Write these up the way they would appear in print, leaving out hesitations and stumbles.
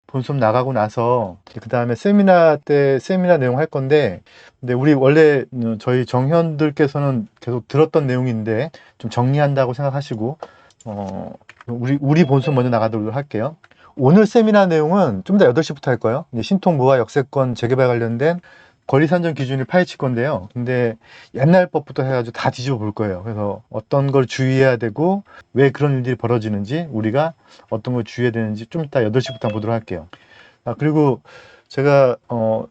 본수업 나가고 나서 그 다음에 세미나 때 세미나 내용 할 건데, 근데 우리 원래 저희 정현들께서는 계속 들었던 내용인데 좀 정리한다고 생각하시고 우리 본수업 먼저 나가도록 할게요. 오늘 세미나 내용은 좀 더 8시부터 할 거예요. 이제 신통무화 역세권 재개발 관련된 권리산정 기준을 파헤칠 건데요. 근데 옛날 법부터 해가지고 다 뒤집어 볼 거예요. 그래서 어떤 걸 주의해야 되고 왜 그런 일들이 벌어지는지, 우리가 어떤 걸 주의해야 되는지 좀 이따 8시부터 보도록 할게요. 그리고 제가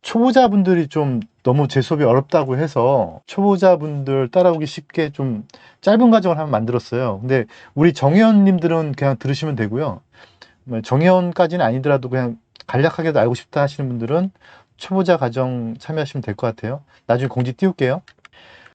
초보자분들이 좀 너무 제 수업이 어렵다고 해서 초보자분들 따라오기 쉽게 좀 짧은 과정을 한번 만들었어요. 근데 우리 정회원님들은 그냥 들으시면 되고요. 정회원까지는 아니더라도 그냥 간략하게도 알고 싶다 하시는 분들은 초보자 과정 참여하시면 될 것 같아요. 나중에 공지 띄울게요.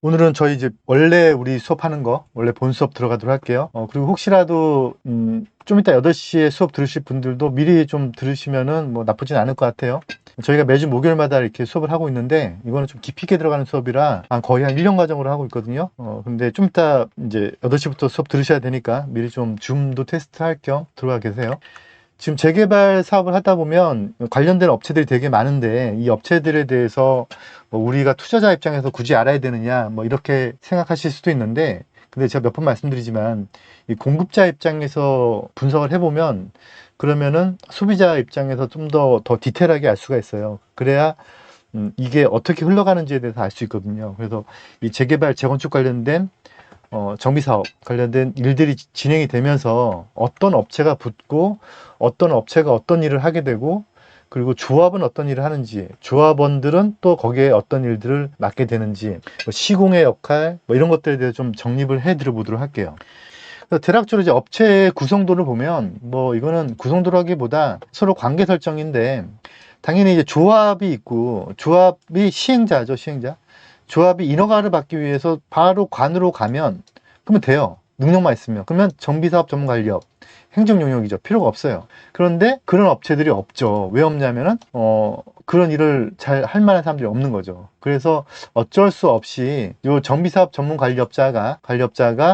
오늘은 저희 이제 원래 우리 수업하는 거, 원래 본 수업 들어가도록 할게요. 그리고 혹시라도 좀 이따 8시에 수업 들으실 분들도 미리 좀 들으시면은 뭐 나쁘진 않을 것 같아요. 저희가 매주 목요일마다 이렇게 수업을 하고 있는데, 이거는 좀 깊이 있게 들어가는 수업이라 거의 한 1년 과정으로 하고 있거든요. 근데 좀 이따 이제 8시부터 수업 들으셔야 되니까 미리 좀 줌도 테스트 할 겸 들어가 계세요. 지금 재개발 사업을 하다 보면 관련된 업체들이 되게 많은데, 이 업체들에 대해서 뭐 우리가 투자자 입장에서 굳이 알아야 되느냐 뭐 이렇게 생각하실 수도 있는데, 근데 제가 몇 번 말씀드리지만 이 공급자 입장에서 분석을 해보면, 그러면은 소비자 입장에서 좀 더 디테일하게 알 수가 있어요. 그래야 이게 어떻게 흘러가는지에 대해서 알 수 있거든요. 그래서 이 재개발 재건축 관련된 정비사업 관련된 일들이 진행이 되면서 어떤 업체가 붙고 어떤 업체가 어떤 일을 하게 되고, 그리고 조합은 어떤 일을 하는지, 조합원들은 또 거기에 어떤 일들을 맡게 되는지, 뭐 시공의 역할 뭐 이런 것들에 대해서 좀 정립을 해드려 보도록 할게요. 그래서 대략적으로 이제 업체의 구성도를 보면, 뭐 이거는 구성도라기보다 서로 관계 설정인데, 당연히 이제 조합이 있고, 조합이 시행자죠, 시행자. 조합이 인허가를 받기 위해서 바로 관으로 가면 그러면 돼요. 능력만 있으면. 그러면 정비사업 전문관리업, 행정용역이죠. 필요가 없어요. 그런데 그런 업체들이 없죠. 왜 없냐면은 그런 일을 잘 할 만한 사람들이 없는 거죠. 그래서 어쩔 수 없이 요 정비사업 전문관리업자가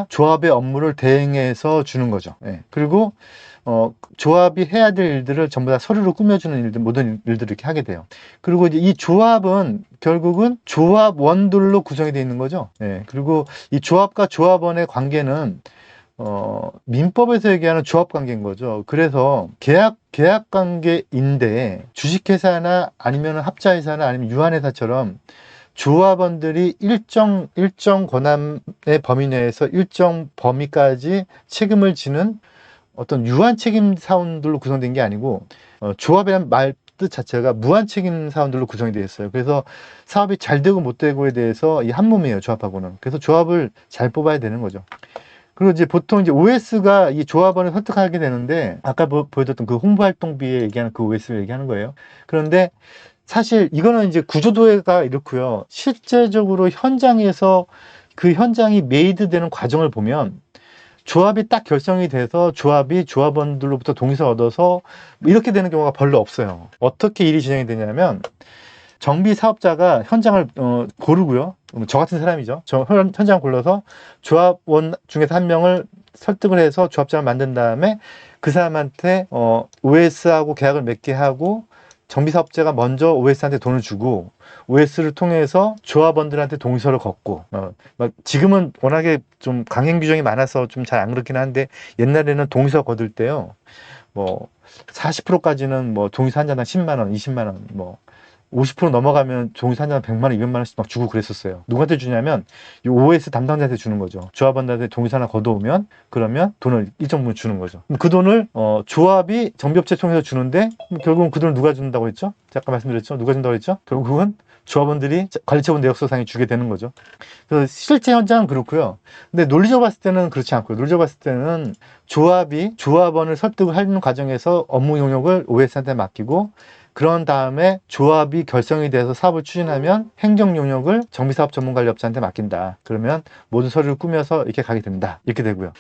조합의 업무를 대행해서 주는 거죠. 예. 그리고 조합이 해야 될 일들을 전부 다 서류로 꾸며주는 일들, 모든 일들을 이렇게 하게 돼요. 그리고 이제 이 조합은 결국은 조합원들로 구성이 되어 있는 거죠. 예. 그리고 이 조합과 조합원의 관계는 민법에서 얘기하는 조합 관계인 거죠. 그래서 계약 관계인데, 주식회사나 아니면 합자회사나 아니면 유한회사처럼 조합원들이 일정 권한의 범위 내에서 일정 범위까지 책임을 지는 어떤 유한 책임 사원들로 구성된 게 아니고, 조합이란 말 뜻 자체가 무한 책임 사원들로 구성이 되어 있어요. 그래서 사업이 잘 되고 못 되고에 대해서 이 한 몸이에요, 조합하고는. 그래서 조합을 잘 뽑아야 되는 거죠. 그리고 이제 보통 이제 OS가 이 조합원을 설득하게 되는데, 아까 보여줬던 그 홍보활동비에 얘기하는 그 OS를 얘기하는 거예요. 그런데 사실 이거는 이제 구조도가 이렇고요. 실제적으로 현장에서 그 현장이 메이드 되는 과정을 보면, 조합이 딱 결성이 돼서 조합이 조합원들로부터 동의서 얻어서 이렇게 되는 경우가 별로 없어요. 어떻게 일이 진행이 되냐면, 정비 사업자가 현장을 고르고요. 저 같은 사람이죠. 저 현장을 골라서 조합원 중에서 한 명을 설득을 해서 조합장을 만든 다음에 그 사람한테 OS하고 계약을 맺게 하고, 정비 사업자가 먼저 OS한테 돈을 주고, OS를 통해서 조합원들한테 동의서를 걷고, 지금은 워낙에 좀 강행 규정이 많아서 좀 잘 안 그렇긴 한데, 옛날에는 동의서 거둘 때요, 뭐 40%까지는 뭐 동의서 한 잔당 10만 원, 20만 원, 뭐 50% 넘어가면 동의서 한 잔당 100만 원, 200만 원씩 막 주고 그랬었어요. 누구한테 주냐면 이 OS 담당자한테 주는 거죠. 조합원들한테 동의서 하나 걷어오면 그러면 돈을 일정 부분 주는 거죠. 그 돈을 조합이 정비업체 통해서 주는데, 결국은 그 돈을 누가 준다고 했죠? 잠깐 말씀드렸죠? 누가 준다고 했죠? 결국은 조합원들이 관리처분 내역서상에 주게 되는 거죠. 그래서 실제 현장은 그렇고요. 근데 논리적으로 봤을 때는 그렇지 않고요. 논리적으로 봤을 때는 조합이 조합원을 설득을 하는 과정에서 업무 용역을 OS한테 맡기고, 그런 다음에 조합이 결성이 돼서 사업을 추진하면 행정 용역을 정비사업 전문관리업자한테 맡긴다. 그러면 모든 서류를 꾸며서 이렇게 가게 된다. 이렇게 되고요.